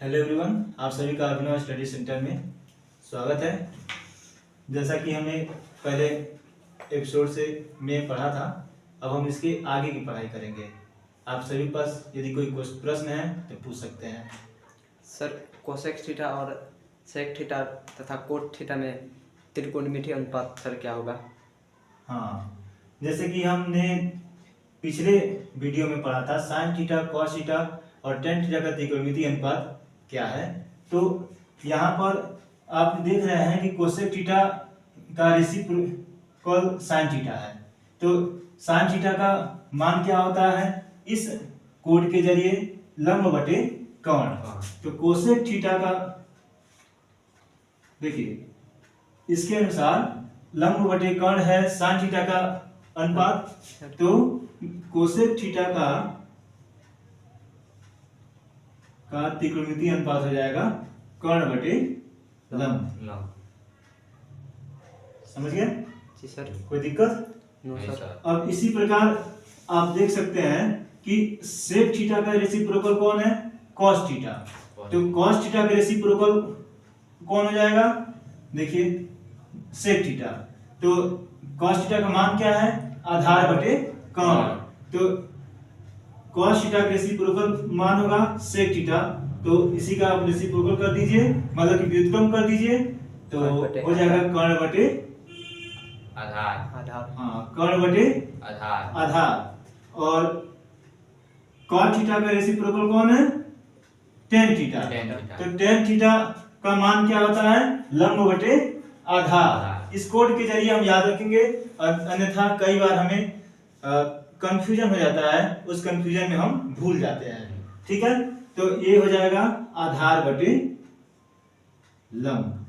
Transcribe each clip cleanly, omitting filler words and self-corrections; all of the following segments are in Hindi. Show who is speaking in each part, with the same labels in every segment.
Speaker 1: हेलो एवरीवन, आप सभी का अभिनव स्टडी सेंटर में स्वागत है। जैसा कि हमने पहले एपिसोड से में पढ़ा था, अब हम इसके आगे की पढ़ाई करेंगे। आप सभी पास यदि कोई प्रश्न है तो पूछ सकते हैं।
Speaker 2: सर, कोसेक थीटा और सेक थीटा तथा कोट थीटा में त्रिकोणमितीय अनुपात सर क्या होगा?
Speaker 1: हाँ, जैसे कि हमने पिछले वीडियो में पढ़ा था, साइन थीटा, कॉस थीटा और टेन थीटा का त्रिकोणमितीय अनुपात क्या है। तो यहाँ पर आप देख रहे हैं कि कोसेक थीटा का रेसिप्रोकल साइन थीटा है। तो साइन थीटा का मान क्या होता है? इस कोड के जरिए लंब बटे कर्ण। तो कोसेक थीटा का देखिए, इसके अनुसार लंब बटे कर्ण है साइन थीटा का अनुपात। तो कोसेक थीटा का त्रिकोणमितीय अनुपात हो जाएगा कर्ण बटे लंब। समझ गए?
Speaker 2: जी सर।
Speaker 1: कोई दिक्कत?
Speaker 2: No sir.
Speaker 1: अब इसी प्रकार आप देख सकते हैं कि सेक थीटा का रेसिप्रोकल कौन है? Cos theta. तो कॉस थीटा का रेसिप्रोकल कौन हो जाएगा? देखिए, सेक थीटा। तो कॉस थीटा का मान क्या है? आधार बटे कर्ण। तो कॉस थीटा का रेसिप्रोकल मान होगा सेक थीटा। तो इसी का आप रेसिप्रोकल कर दीजिए, मतलब कि व्युत्क्रम कर दीजिए, तो हो जाएगा कर्ण बटे
Speaker 2: आधार।
Speaker 1: हाँ, कर्ण बटे आधार। और कॉस थीटा का रेसिप्रोकल कौन है? Tan theta. तो टेन थीटा का मान क्या होता है? लंब बटे आधार। इस कोड के जरिए हम याद रखेंगे, अन्यथा कई बार हमें कंफ्यूजन हो जाता है, उस कंफ्यूजन में हम भूल जाते हैं। ठीक है, तो ये हो जाएगा आधार बटे लंब।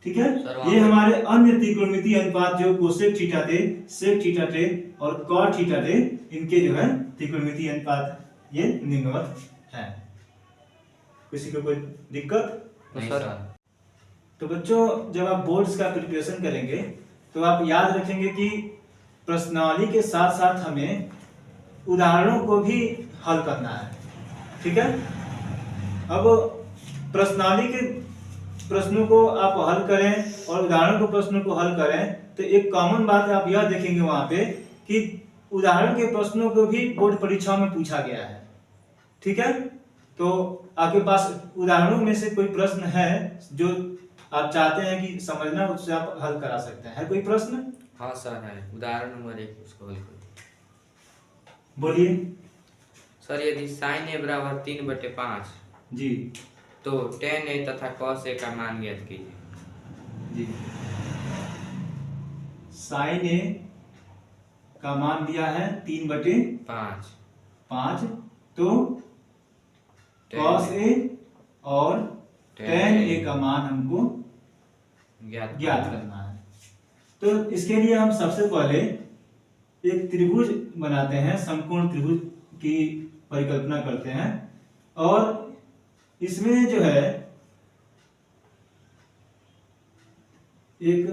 Speaker 1: ठीक है, ये हमारे अन्य त्रिकोणमितीय अनुपात जो कोसेक थीटा थे, सेक थीटा थे और कॉट थीटा थे, इनके जो है त्रिकोणमितीय अनुपात ये निम्नवत है। किसी को कोई दिक्कत?
Speaker 2: नहीं सर।
Speaker 1: तो बच्चों, जब आप बोर्ड्स का प्रिपरेशन करेंगे तो आप याद रखेंगे कि प्रश्नावली के साथ साथ हमें उदाहरणों को भी हल करना है। ठीक है, अब प्रश्नावली के प्रश्नों को आप हल करें और उदाहरण के प्रश्नों को हल करें, तो एक कॉमन बात आप यह देखेंगे वहां पे कि उदाहरण के प्रश्नों को भी बोर्ड परीक्षा में पूछा गया है। ठीक है, तो आपके पास उदाहरणों में से कोई प्रश्न है जो आप चाहते हैं कि समझना, उससे आप हल करा सकते हैं। है कोई प्रश्न?
Speaker 3: हाँ सर, है। उदाहरण नंबर 1 उसको हल करो।
Speaker 1: बोलिए
Speaker 3: सर, यदि साइन ए बराबर 3/5
Speaker 1: जी।
Speaker 3: तो tan a तथा cos a का मान ज्ञात कीजिए।
Speaker 1: जी, साइन ए का मान दिया है 3/5। तो cos ए और tan ए का मान हमको ज्ञात करना है। तो इसके लिए हम सबसे पहले एक त्रिभुज बनाते हैं, समकोण त्रिभुज की परिकल्पना करते हैं। और इसमें जो है एक,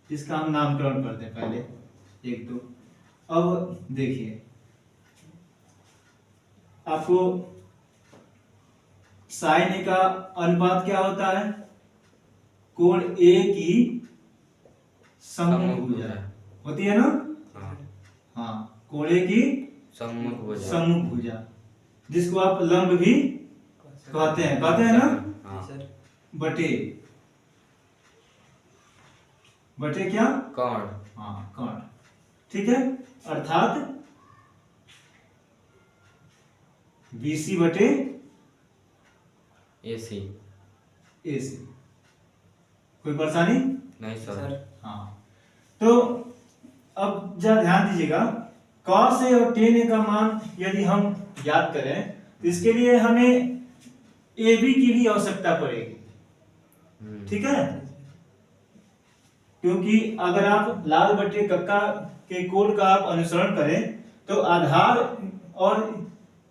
Speaker 1: इसका हम नामकरण करते हैं पहले, एक तो अब देखिए, आपको साइन ए का अनुपात क्या होता है? कोण ए की सम्मुख भुजा होती है ना? हाँ, कोण ए की सम्मुख भुजा, जिसको आप लंब भी कहते हैं ना? बटे क्या? कर्ण। हाँ, कर्ण। ठीक है, अर्थात BC बटे
Speaker 3: AC।
Speaker 1: कोई परेशानी
Speaker 3: नहीं सर।
Speaker 1: हाँ, तो अब जरा ध्यान दीजिएगा, cos a और tan a का मान यदि हम ज्ञात करें तो इसके लिए हमें AB की भी आवश्यकता पड़ेगी। ठीक है, क्योंकि अगर आप लाल बटे कक्का के कोड का आप अनुसरण करें तो आधार और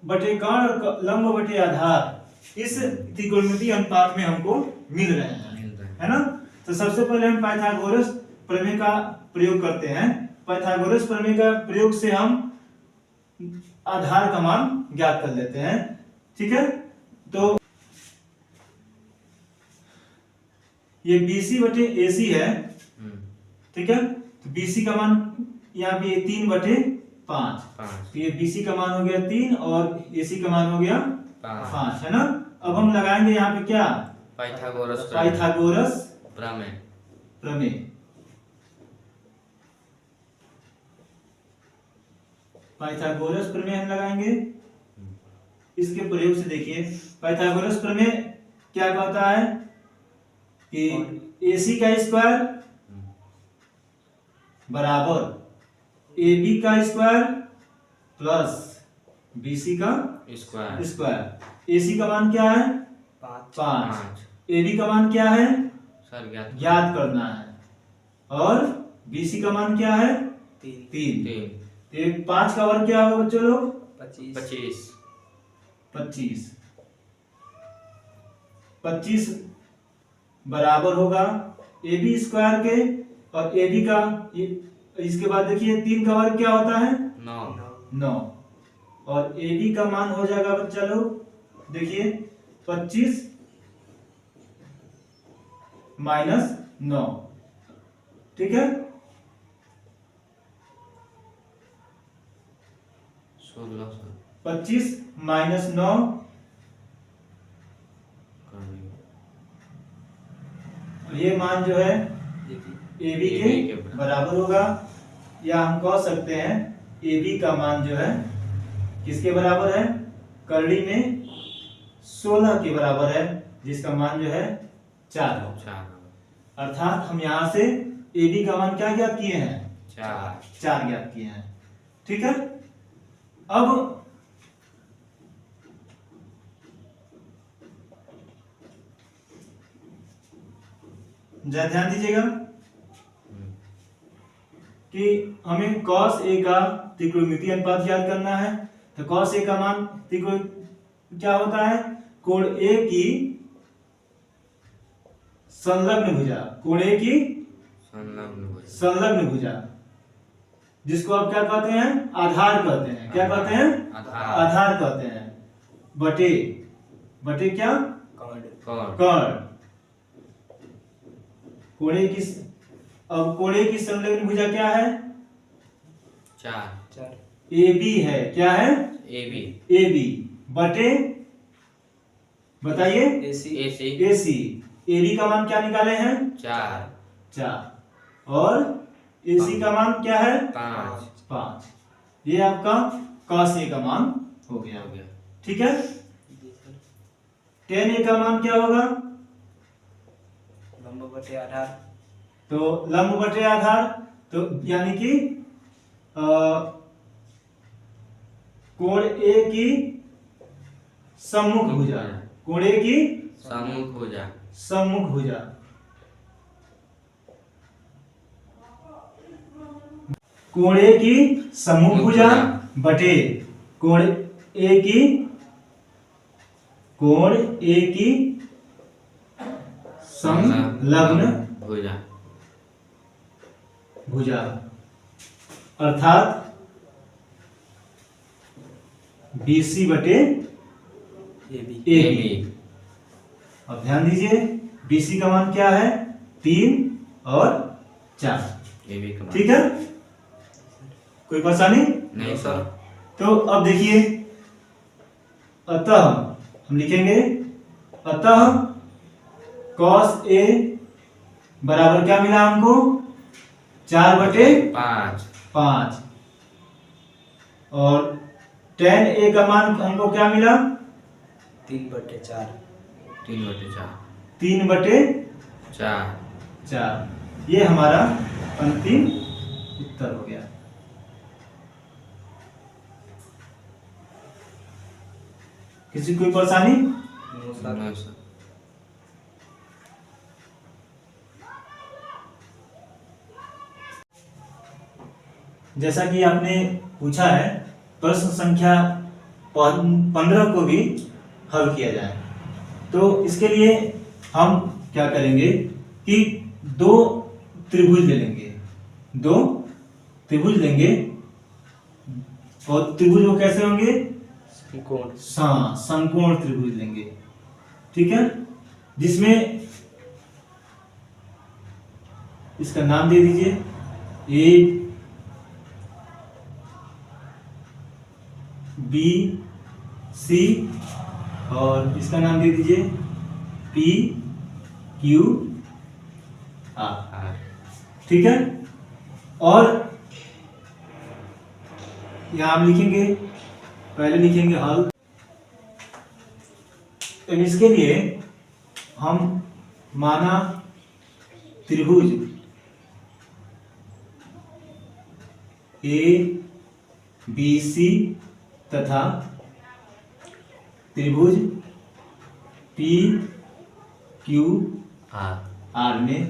Speaker 1: बटे कर्ण और लंब बटे आधार इस त्रिकोणमितीय अनुपात में हमको मिल रहे हैं, है ना? तो सबसे पहले हम पाइथागोरस प्रमेय का प्रयोग करते हैं। पाइथागोरस प्रमेय का प्रयोग से हम आधार का मान ज्ञात कर लेते हैं। ठीक है, तो ये BC बटे AC है,
Speaker 3: हम्म,
Speaker 1: ठीक है। तो BC का मान यहाँ पे 3/5,
Speaker 3: 5
Speaker 1: तो ये BC का मान हो गया 3 और AC का मान हो गया
Speaker 3: 5
Speaker 1: 5, है ना। अब हम लगाएंगे यहाँ पे क्या,
Speaker 3: पाइथागोरस
Speaker 1: पाइथागोरस
Speaker 3: प्रमेय।
Speaker 1: प्रमेय। पाइथागोरस प्रमेय हम लगाएंगे। इसके प्रयोग से देखिए पाइथागोरस प्रमेय क्या कहता है कि AC का स्क्वायर बराबर AB का स्क्वायर प्लस BC का
Speaker 3: स्क्वायर
Speaker 1: स्क्वायर। AC का मान क्या है
Speaker 2: 5
Speaker 1: 5, AB का मान क्या है
Speaker 3: सर
Speaker 1: ज्ञात करना है, और BC का मान क्या है
Speaker 2: 3
Speaker 1: 3। तो 5 का वर्ग क्या होगा बच्चों लोग
Speaker 2: 25
Speaker 1: 25 25 बराबर होगा AB स्क्वायर के, और AB का इसके बाद देखिए 3 का वर्ग क्या होता है
Speaker 3: 9
Speaker 1: 9, और AB का मान हो जाएगा बच्चा लोग देखिए 25 माइनस 9, ठीक है।
Speaker 3: 16 सर
Speaker 1: 25 माइनस 9 ये मान जो है AB के बराबर होगा, या हम कह सकते हैं AB का मान जो है किसके बराबर है, करड़ी में 16 के बराबर है, जिसका मान जो है 4 है।
Speaker 3: 4
Speaker 1: अर्थात हम यहाँ से AB का मान क्या ज्ञात किए हैं 4 ज्ञात किए हैं, ठीक है। अब जरा ध्यान दीजिएगा कि हमें cos A का त्रिकोणमितीय अनुपात ज्ञात करना है। तो cos A का मान त्रिकोण क्या होता है, कोण A की संलग्न भुजा, कोण A की संलग्न भुजा, जिसको आप क्या कहते हैं आधार कहते हैं, क्या कहते हैं आधार कहते हैं, बटे बटे क्या कर्ण। कोणे की, अब कोणे की संलग्न भुजा क्या है
Speaker 3: 4
Speaker 1: AB है, क्या है
Speaker 3: AB
Speaker 1: AB बटे बताइए AC। AB का मान क्या निकाले हैं 4, और AC का मान क्या है 5। ये आपका cos A का मान हो गया, ठीक है। tan A का मान क्या होगा,
Speaker 2: लंब बटे आधार,
Speaker 1: तो लंब बटे आधार, तो यानी कि कोण A की सम्मुख भुजा, कोण A की सम्मुख भुजा, कोण A की सम्मुख भुजा बटे कोण A की संलग्न भुजा, अर्थात BC बटे AB। अब ध्यान दीजिए BC का मान क्या है 3 और 4, ठीक है। कोई परेशानी
Speaker 3: नहीं सर।
Speaker 1: तो अब देखिए, अतः हम लिखेंगे अतः cos A बराबर क्या मिला हमको 4/5, और tan A का मान हमको क्या मिला
Speaker 2: 3/4।
Speaker 1: 3/4। ये हमारा अंतिम उत्तर हो गया। किसी कोई परेशानी?
Speaker 3: नहीं सर।
Speaker 1: जैसा कि आपने पूछा है प्रश्न संख्या 15 को भी हल किया जाए, तो इसके लिए हम क्या करेंगे कि 2 त्रिभुज ले लेंगे, 2 त्रिभुज लेंगे, और त्रिभुज वो कैसे होंगे समकोण त्रिभुज लेंगे, ठीक है, जिसमें इसका नाम दे दीजिए ए बी सी, और इसका नाम दे दीजिए पी क्यू आर। ठीक है, और यहां हम लिखेंगे, पहले लिखेंगे हल। तो इसके लिए हम माना त्रिभुज ए बी सी तथा त्रिभुज पी क्यू आर में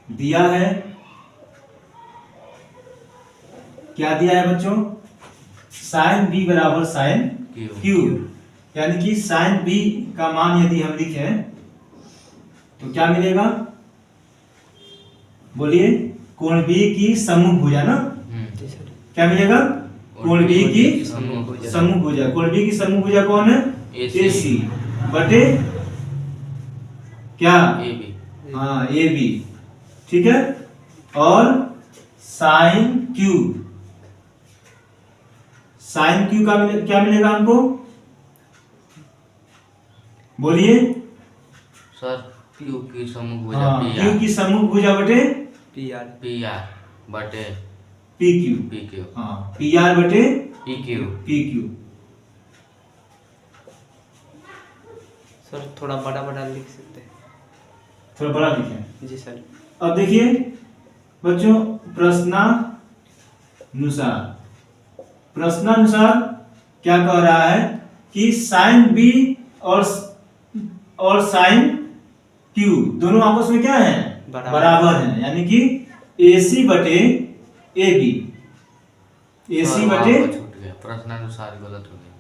Speaker 1: दिया है, क्या दिया है बच्चों, साइन बी बराबर साइन क्यू, यानी कि साइन बी का मान यदि हम लिखें तो क्या मिलेगा, बोलिए, कोण बी की सम्मुख भुजा ना, क्या मिलेगा, कोण बी की सम्मुख भुजा। कोण बी की सम्मुख भुजा कौन है, AC बटे क्या, हाँ ए बी। ठीक है, और साइन क्यू, साइन क्यू का क्या मिलेगा हमको, बोलिए
Speaker 3: सर क्यू की सम्मुख भुजा
Speaker 1: हाँ, क्यू की सम्मुख भुजा बटे
Speaker 2: पी आर
Speaker 3: बटे
Speaker 1: पी क्यू, हाँ पी आर बटे पी क्यू।
Speaker 2: सर थोड़ा बड़ा बड़ा लिख सकते हैं,
Speaker 1: थोड़ा बड़ा लिखें।
Speaker 2: जी सर।
Speaker 1: अब देखिए बच्चों, प्रश्नानुसार क्या कह रहा है कि साइन बी और साइन क्यू दोनों आपस में क्या है, बराबर हैं, यानी कि AC बटे AB, AC बटे
Speaker 3: प्रश्नानुसार गलत हो गया,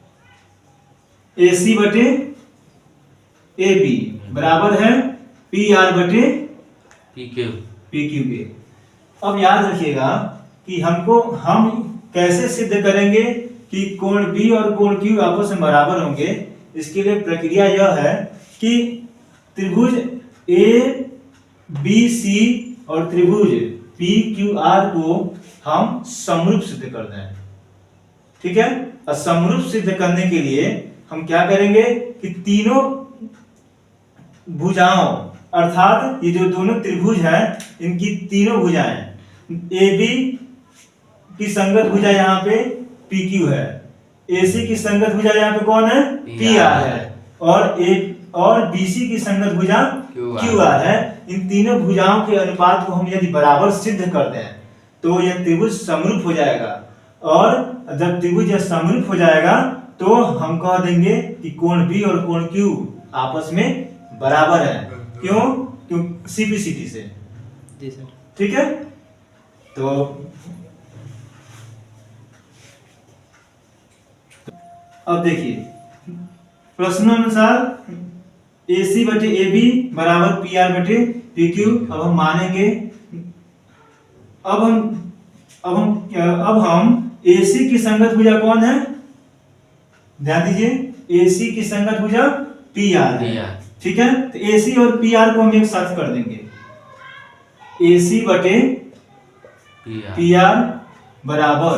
Speaker 1: AC बटे AB बराबर है PR बटे
Speaker 3: PQ
Speaker 1: के। अब याद रखिएगा कि हम कैसे सिद्ध करेंगे कि कोण B और कोण Q आपस में बराबर होंगे। इसके लिए प्रक्रिया यह है कि त्रिभुज ABC और त्रिभुज PQR को हम समरूप सिद्ध कर दें। ठीक है, और समरूप सिद्ध करने के लिए हम क्या करेंगे कि तीनों भुजाओं, अर्थात ये जो दोनों त्रिभुज हैं इनकी तीनों भुजाएं, AB की संगत भुजा यहाँ पे PQ है, AC की संगत भुजा यहाँ पे कौन है, PR है, और BC की संगत भुजा QR है। इन तीनों भुजाओं के अनुपात को हम यदि बराबर सिद्ध कर दें तो यह त्रिभुज समरूप हो जाएगा, और जब त्रिभुज यह समरूप हो जाएगा तो हम कह देंगे कि कोण B और कोण Q आपस में बराबर है। क्यों? CPCT से।
Speaker 2: जी सर।
Speaker 1: ठीक है, तो अब देखिए प्रश्नानुसार AC बटे AB बराबर PR बटे PQ। अब हम मानेंगे, अब हम AC की संगत भुजा कौन है, ध्यान दीजिए, AC की संगत भुजा PR है। ठीक है, तो AC और PR को हम एक साथ कर देंगे, AC बटे PR बराबर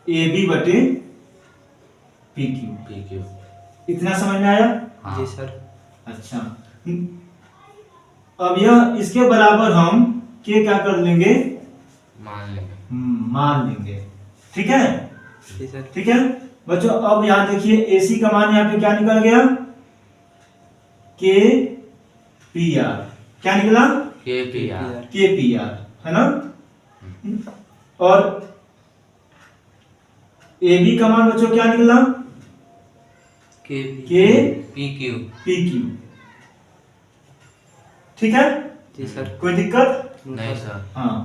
Speaker 1: AB बटे PQ। इतना समझ में आया?
Speaker 2: जी सर।
Speaker 1: अच्छा, अब यह इसके बराबर हम क्या कर लेंगे, मान लेंगे। ठीक है,
Speaker 2: जी सर।
Speaker 1: ठीक है बच्चों, अब यहाँ देखिए AC का मान यहाँ पे क्या निकल गया, KPR। क्या निकला, KPR है ना, और AB का मान बच्चों क्या निकला, PQ। ठीक है,
Speaker 2: जी सर।
Speaker 1: कोई दिक्कत
Speaker 3: नहीं सर।
Speaker 1: हाँ,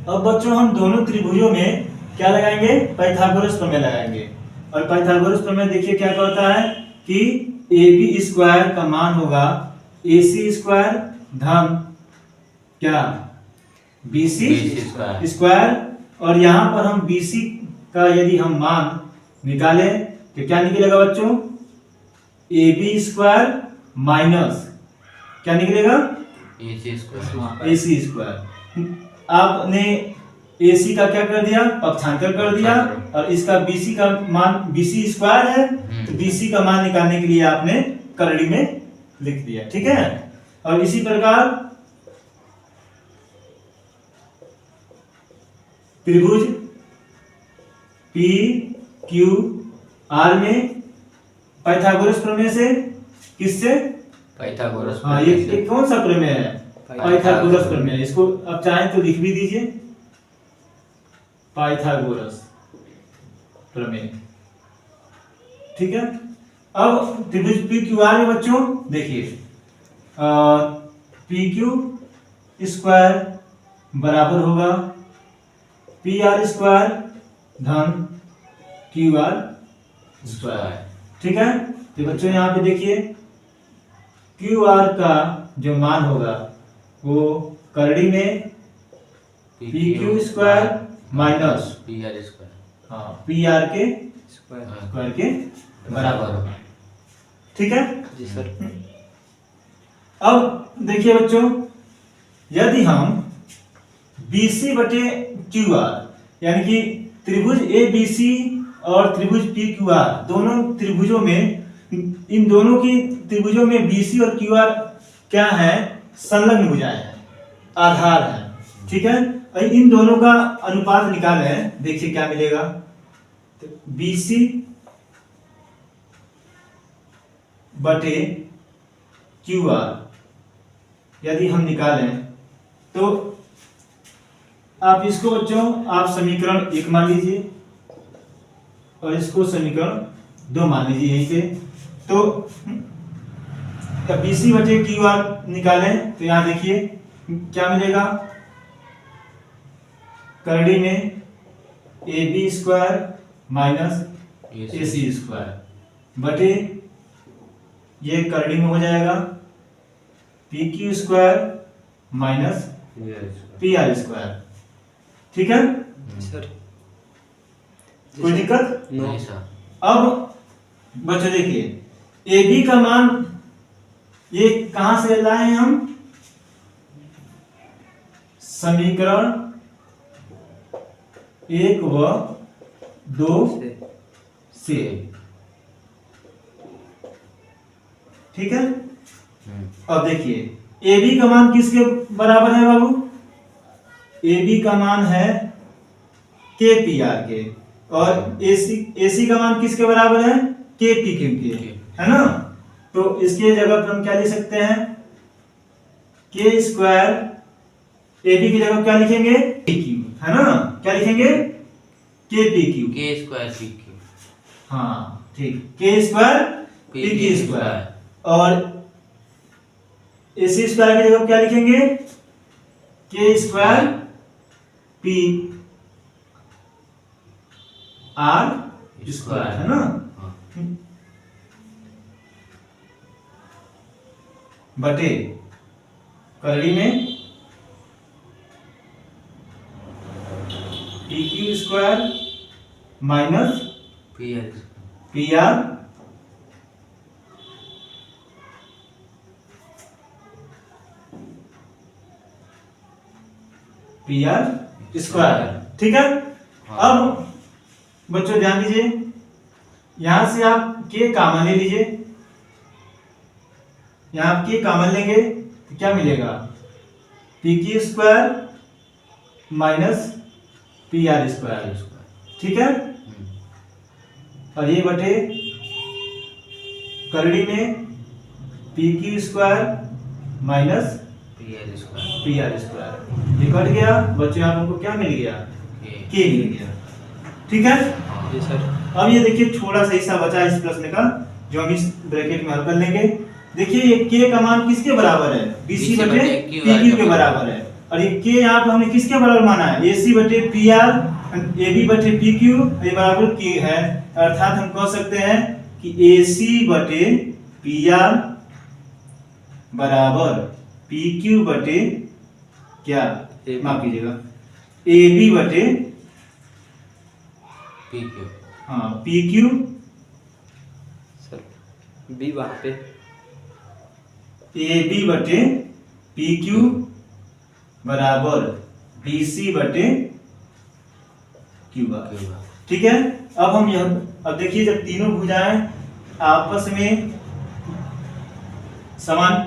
Speaker 1: अब बच्चों हम दोनों त्रिभुजों में क्या लगाएंगे, पाइथागोरस प्रमेय लगाएंगे। और पाइथागोरस प्रमेय देखिए क्या कहता है कि AB स्क्वायर का मान होगा AC स्क्वायर धन क्या, BC स्क्वायर, और यहाँ पर हम BC का यदि हम मान निकालें तो क्या निकलेगा बच्चों, AB स्क्वायर माइनस क्या निकलेगा,
Speaker 3: AC स्क्वायर।
Speaker 1: हाँ, AC स्क्वायर। आपने AC का क्या कर दिया, पक्षांतर कर दिया, और इसका BC का मान BC स्क्वायर है, तो BC का मान निकालने के लिए आपने करड़ी में लिख दिया, ठीक है। और इसी प्रकार त्रिभुज PQR में पाइथागोरस प्रमेय से, किससे,
Speaker 3: पाइथागोरस।
Speaker 1: हाँ, ये कौन सा प्रमेय है, पाइथागोरस प्रमेय। इसको आप चाहें तो लिख भी दीजिए, पाइथागोरस प्रमेय, ठीक है। अब त्रिभुज PQR में बच्चों देखिए, PQ स्क्वायर बराबर होगा PR स्क्वायर धन QR स्क्वायर, ठीक है। तो बच्चों यहाँ पे देखिए QR का जो मान होगा वो करड़ी में PQ square minus
Speaker 3: PR square,
Speaker 1: हाँ, PR के
Speaker 2: स्क्वायर।
Speaker 1: स्क्वायर के बराबर होगा, ठीक है।
Speaker 2: जी सर।
Speaker 1: अब देखिए बच्चों, यदि हम BC बटे QR यानी कि त्रिभुज ABC और त्रिभुज PQR दोनों त्रिभुजों में, इन दोनों की त्रिभुजों में BC और QR क्या है, संलग्न भुजाएं हैं, आधार है, ठीक है। और इन दोनों का अनुपात निकालें, देखिए क्या मिलेगा। तो BC बटे QR यदि हम निकालें तो आप इसको बच्चों आप समीकरण 1 मान लीजिए और इसको समीकरण 2 मान लीजिए यहीं पे। तो BC बटे QR निकालें तो यहाँ देखिए क्या मिलेगा, करड़ी में AB square minus AC square बटे, ये करड़ी में हो जाएगा PQ square minus PR square, ठीक है
Speaker 2: सर।
Speaker 1: कोई दिक्कत
Speaker 3: नहीं सर।
Speaker 1: अब बच्चों देखिए AB का मान ये कहां से लाए हैं हम, समीकरण 1 व 2 से, ठीक है। अब देखिए AB का मान किसके बराबर है बाबू, AB का मान है KPR के, और AC का मान किसके बराबर है, KPQ के, है ना। तो इसके जगह पर हम क्या लिख सकते हैं, K स्क्वायर, AB की जगह क्या लिखेंगे PQ, है ना, क्या लिखेंगे KPQ,
Speaker 3: K स्क्वायर PQ,
Speaker 1: हाँ ठीक, K स्क्वायर PQ स्क्वायर, और AC स्क्वायर की जगह क्या लिखेंगे K square P R square, है ना। बटे करड़ी में PQ square minus PR square, ठीक है। अब बच्चों ध्यान दीजिए, यहां से आप K कॉमन ले लीजिए, यहां आप K कॉमन लेंगे तो क्या मिलेगा, PQ square minus PR square, ठीक है। और ये बटे करड़ी में PQ square minus PR square, ये कट गया बच्चों, यहाँ हमको क्या मिल गया, K मिल गया, ठीक है।
Speaker 2: जी सर।
Speaker 1: अब ये देखिए थोड़ा सा हिस्सा बचा इस प्रश्न का जो हम इस ब्रैकेट में हल कर लेंगे। देखिए ये K का मान किसके बराबर है, BC बटे PQ के बराबर है, और ये K यहाँ पे हमने किसके बराबर माना है, AC बटे PR, AB बटे PQ, ये बराबर K है, अर्थात हम कह सकते हैं कि AC बटे PR बराबर PQ बटे क्या, माफ कीजिएगा AB बटे
Speaker 3: PQ,
Speaker 1: हाँ PQ
Speaker 2: सर B वहां पे
Speaker 1: AB बटे पी क्यू बराबर बी सी बटे क्यू बार। ठीक है। अब देखिए, जब तीनों भुजाएं आपस में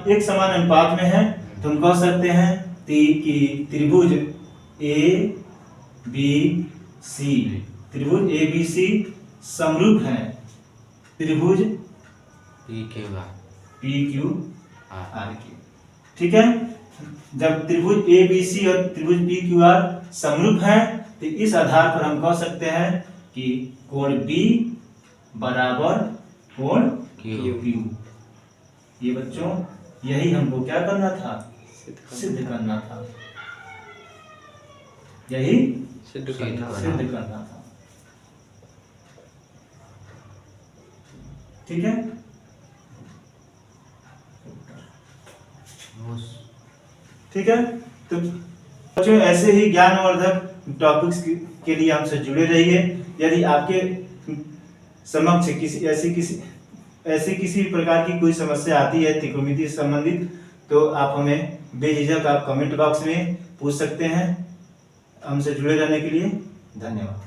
Speaker 1: एक समान अनुपात में है तो हम कह सकते हैं कि त्रिभुज ए बी सी समरूप हैं त्रिभुज
Speaker 3: पी क्यू
Speaker 1: आर की। ठीक है। जब त्रिभुज ए बी सी और त्रिभुज पी क्यू आर समरूप हैं तो इस आधार पर हम कह सकते हैं कि कोण बी बराबर कोण क्यू। ये बच्चों, यही हमको क्या करना था? सिद्ध करना था। यही
Speaker 2: सिद्ध करना
Speaker 1: था। ठीक है। ठीक है। तो बच्चों, ऐसे ही ज्ञानवर्धक टॉपिक्स के लिए हमसे जुड़े रहिए। यदि आपके समक्ष ऐसी किसी प्रकार की कोई समस्या आती है त्रिकोणमिति से संबंधित, तो आप हमें बेझिझक आप कमेंट बॉक्स में पूछ सकते हैं। हमसे जुड़े रहने के लिए धन्यवाद।